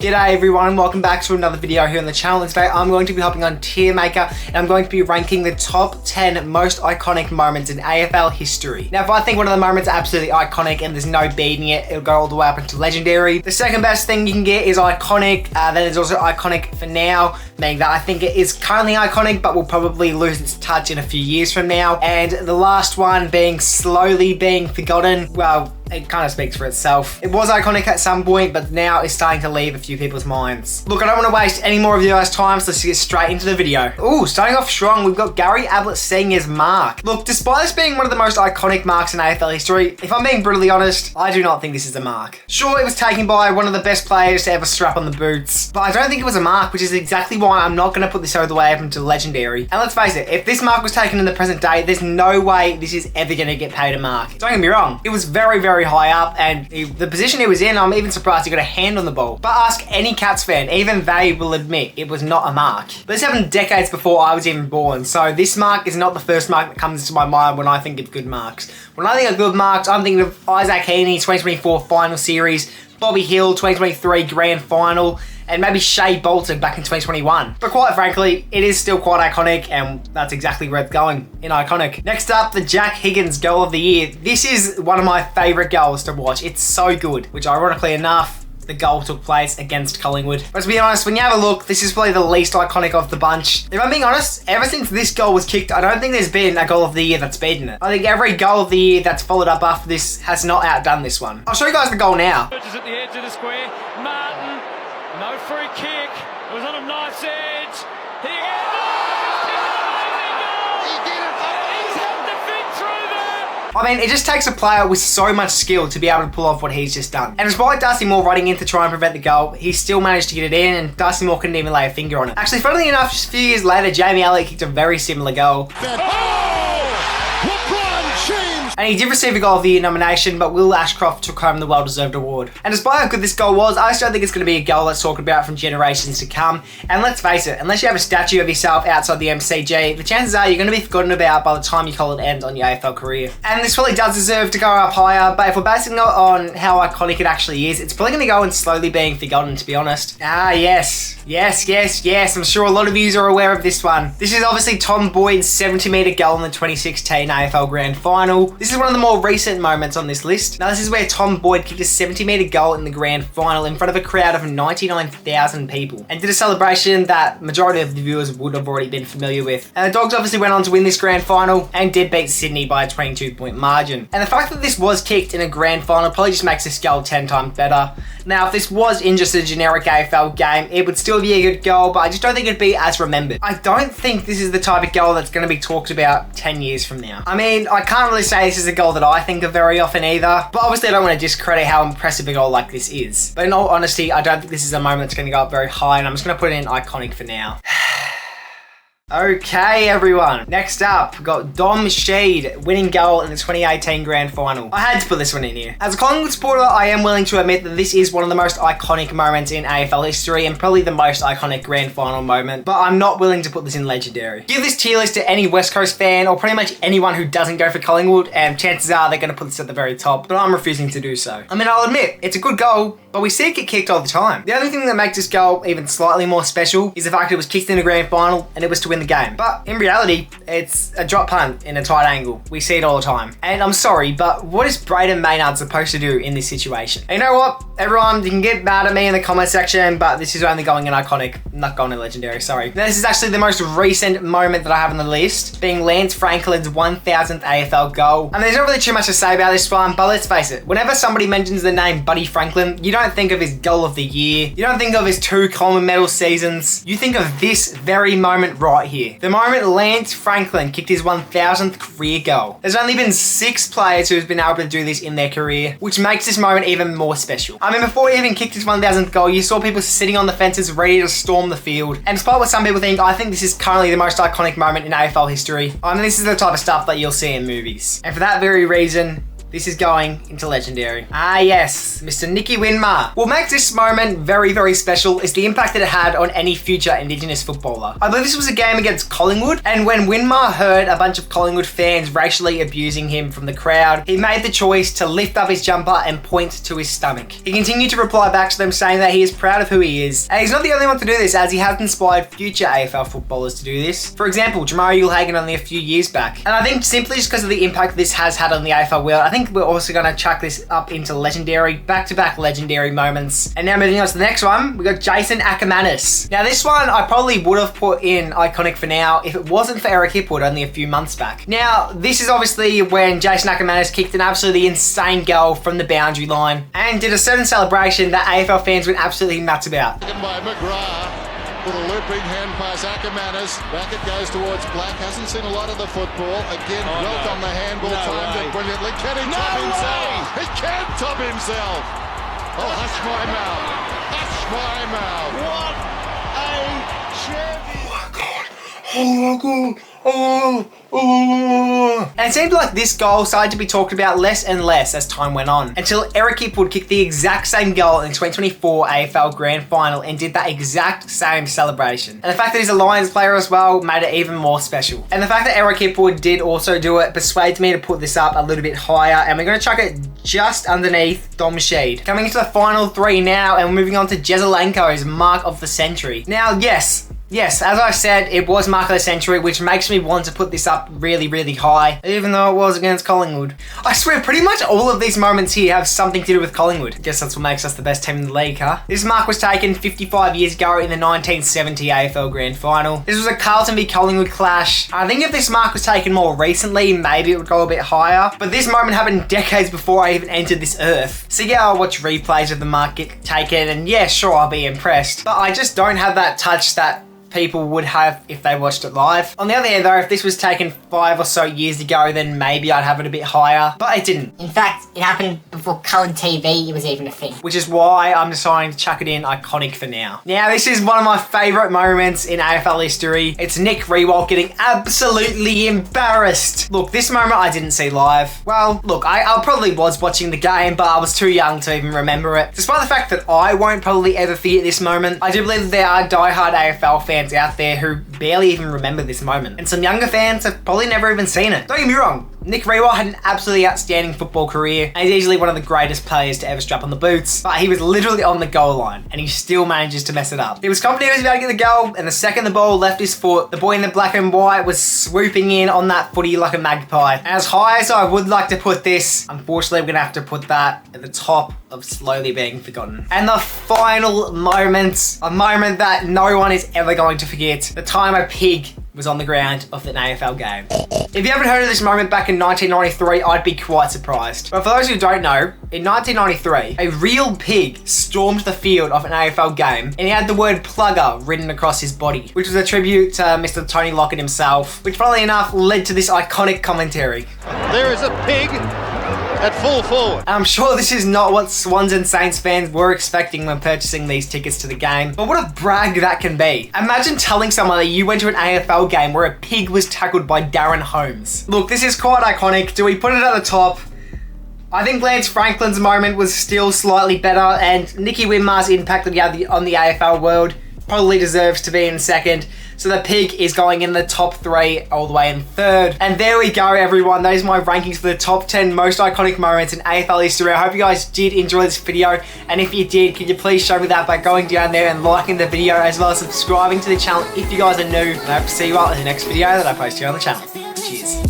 G'day everyone, welcome back to another video here on the channel. And today I'm going to be hopping on Tier Maker and I'm going to be ranking the top 10 most iconic moments in AFL history. Now if I think one of the moments are absolutely iconic and there's no beating it, it'll go all the way up into legendary. The second best thing you can get is iconic, then it's also iconic for now, meaning that I think it is currently iconic but will probably lose its touch in a few years from now. And the last one being slowly being forgotten, well, it kind of speaks for itself. It was iconic at some point, but now it's starting to leave a few people's minds. Look, I don't want to waste any more of you guys' time, so let's get straight into the video. Ooh, starting off strong, we've got Gary Ablett Sr.'s mark. Look, despite this being one of the most iconic marks in AFL history, if I'm being brutally honest, I do not think this is a mark. Sure, it was taken by one of the best players to ever strap on the boots, but I don't think it was a mark, which is exactly why I'm not going to put this all the way up into legendary. And let's face it, if this mark was taken in the present day, there's no way this is ever going to get paid a mark. Don't get me wrong, it was very, very high up, and the position he was in, I'm even surprised he got a hand on the ball. But ask any Cats fan, even they will admit it was not a mark. But this happened decades before I was even born, so this mark is not the first mark that comes into my mind when I think of good marks. When I think of good marks, I'm thinking of Isaac Heaney 2024 final series, Bobby Hill 2023 grand final, and maybe Shea Bolton back in 2021. But quite frankly, it is still quite iconic, and that's exactly where it's going, in iconic. Next up, the Jack Higgins goal of the year. This is one of my favourite goals to watch. It's so good, which ironically enough, the goal took place against Collingwood. But to be honest, when you have a look, this is probably the least iconic of the bunch. If I'm being honest, ever since this goal was kicked, I don't think there's been a goal of the year that's beaten it. I think every goal of the year that's followed up after this has not outdone this one. I'll show you guys the goal now. At the edge of the square, Martin, no free kick, it was on a knife's edge. He I mean, it just takes a player with so much skill to be able to pull off what he's just done. And despite Dusty Moore running in to try and prevent the goal, he still managed to get it in, and Dusty Moore couldn't even lay a finger on it. Actually, funnily enough, just a few years later, Jamie Elliott kicked a very similar goal. And he did receive a Goal of the Year nomination, but Will Ashcroft took home the well-deserved award. And despite how good this goal was, I still think it's going to be a goal that's talked about from generations to come. And let's face it, unless you have a statue of yourself outside the MCG, the chances are you're going to be forgotten about by the time you call it ends on your AFL career. And this probably does deserve to go up higher, but if we're basing it on how iconic it actually is, it's probably going to go in slowly being forgotten, to be honest. Ah, yes. Yes. I'm sure a lot of you are aware of this one. This is obviously Tom Boyd's 70-metre goal in the 2016 AFL Grand Final. This is one of the more recent moments on this list. Now, this is where Tom Boyd kicked a 70-metre goal in the Grand Final in front of a crowd of 99,000 people, and did a celebration that majority of the viewers would have already been familiar with. And the Dogs obviously went on to win this Grand Final and did beat Sydney by a 22-point margin. And the fact that this was kicked in a Grand Final probably just makes this goal 10 times better. Now, if this was in just a generic AFL game, it would still be a good goal, but I just don't think it'd be as remembered. I don't think this is the type of goal that's going to be talked about 10 years from now. I mean, I can't really say this is a goal that I think of very often either, but obviously I don't want to discredit how impressive a goal like this is. But in all honesty, I don't think this is a moment that's going to go up very high, and I'm just going to put it in iconic for now. Okay, everyone. Next up, we've got Dom Sheed winning goal in the 2018 Grand Final. I had to put this one in here. As a Collingwood supporter, I am willing to admit that this is one of the most iconic moments in AFL history and probably the most iconic Grand Final moment, but I'm not willing to put this in legendary. Give this tier list to any West Coast fan or pretty much anyone who doesn't go for Collingwood, and chances are they're going to put this at the very top, but I'm refusing to do so. I mean, I'll admit, it's a good goal, but we see it get kicked all the time. The only thing that makes this goal even slightly more special is the fact it was kicked in the Grand Final and it was to win the game. But in reality, it's a drop punt in a tight angle. We see it all the time. And I'm sorry, but what is Brayden Maynard supposed to do in this situation? And you know what? Everyone, you can get mad at me in the comment section, but this is only going in iconic, not going in legendary, sorry. Now, this is actually the most recent moment that I have on the list, being Lance Franklin's 1000th AFL goal. And there's not really too much to say about this one, but let's face it, whenever somebody mentions the name Buddy Franklin, you don't think of his goal of the year, you don't think of his 2 Coleman medal seasons, you think of this very moment right here. The moment Lance Franklin kicked his 1000th career goal. There's only been 6 players who've been able to do this in their career, which makes this moment even more special. I mean, before he even kicked his 1000th goal, you saw people sitting on the fences ready to storm the field. And despite what some people think, I think this is currently the most iconic moment in AFL history. I mean, this is the type of stuff that you'll see in movies. And for that very reason, This is going into legendary. Ah yes, Mr. Nicky Winmar. What makes this moment very, very special is the impact that it had on any future Indigenous footballer. I believe this was a game against Collingwood, and when Winmar heard a bunch of Collingwood fans racially abusing him from the crowd, he made the choice to lift up his jumper and point to his stomach. He continued to reply back to them saying that he is proud of who he is. And he's not the only one to do this, as he has inspired future AFL footballers to do this. For example, Jamarra Uelhagen only a few years back. And I think simply just because of the impact this has had on the AFL world, I think we're also going to chuck this up into legendary, back-to-back legendary moments. And now moving on to the next one, we got Jason Ackermanis. Now this one I probably would have put in iconic for now if it wasn't for Eric Hipwood only a few months back. Now this is obviously when Jason Ackermanis kicked an absolutely insane goal from the boundary line and did a certain celebration that AFL fans went absolutely nuts about. By McGrath. With a looping hand pass, Ackermanis. Back it goes towards Black. Hasn't seen a lot of the football. Again, Wilt on the handball. Timed it brilliantly. Can he top himself? He can top himself. Oh, hush my mouth. Hush my mouth. What a champion! Oh my god. And it seemed like this goal started to be talked about less and less as time went on, until Eric Hipwood kicked the exact same goal in the 2024 AFL Grand Final and did that exact same celebration. And the fact that he's a Lions player as well made it even more special. And the fact that Eric Hipwood did also do it persuades me to put this up a little bit higher, and we're going to chuck it just underneath Dom Sheed. Coming into the final three now, and we're moving on to Jesaulenko's Mark of the Century. Now, Yes, as I said, it was Mark of the Century, which makes me want to put this up really, really high, even though it was against Collingwood. I swear, pretty much all of these moments here have something to do with Collingwood. Guess that's what makes us the best team in the league, huh? This mark was taken 55 years ago in the 1970 AFL Grand Final. This was a Carlton v Collingwood clash. I think if this mark was taken more recently, maybe it would go a bit higher, but this moment happened decades before I even entered this earth. So yeah, I'll watch replays of the mark get taken, and yeah, sure, I'll be impressed, but I just don't have that touch that people would have if they watched it live. On the other hand though, if this was taken 5 or so years ago, then maybe I'd have it a bit higher, but it didn't. In fact, it happened before Coloured TV was even a thing. Which is why I'm deciding to chuck it in iconic for now. Now, this is one of my favourite moments in AFL history. It's Nick Riewoldt getting absolutely embarrassed. Look, this moment I didn't see live. Well, look, I probably was watching the game, but I was too young to even remember it. Despite the fact that I won't probably ever forget this moment, I do believe that there are diehard AFL fans out there who barely even remember this moment. And some younger fans have probably never even seen it. Don't get me wrong, Nick Riewoldt had an absolutely outstanding football career and he's easily one of the greatest players to ever strap on the boots, but he was literally on the goal line and he still manages to mess it up. He was confident he was about to get the goal, and the second the ball left his foot, the boy in the black and white was swooping in on that footy like a magpie. And as high as I would like to put this, unfortunately we're gonna have to put that at the top of slowly being forgotten. And the final moment, a moment that no one is ever going to forget, the time a pig was on the ground of an AFL game. If you haven't heard of this moment back in 1993, I'd be quite surprised. But for those who don't know, in 1993, a real pig stormed the field of an AFL game and he had the word plugger written across his body, which was a tribute to Mr. Tony Lockett himself, which funnily enough led to this iconic commentary. There is a pig at full forward. I'm sure this is not what Swans and Saints fans were expecting when purchasing these tickets to the game, but what a brag that can be. Imagine telling someone that you went to an AFL game where a pig was tackled by Darren Holmes. Look, this is quite iconic. Do we put it at the top? I think Lance Franklin's moment was still slightly better, and Nicky Winmar's impact on the AFL world probably deserves to be in second. So the pig is going in the top 3 all the way in third. And there we go, everyone. Those are my rankings for the top 10 most iconic moments in AFL history. I hope you guys did enjoy this video. And if you did, could you please show me that by going down there and liking the video, as well as subscribing to the channel if you guys are new. And I hope to see you all in the next video that I post here on the channel. Cheers.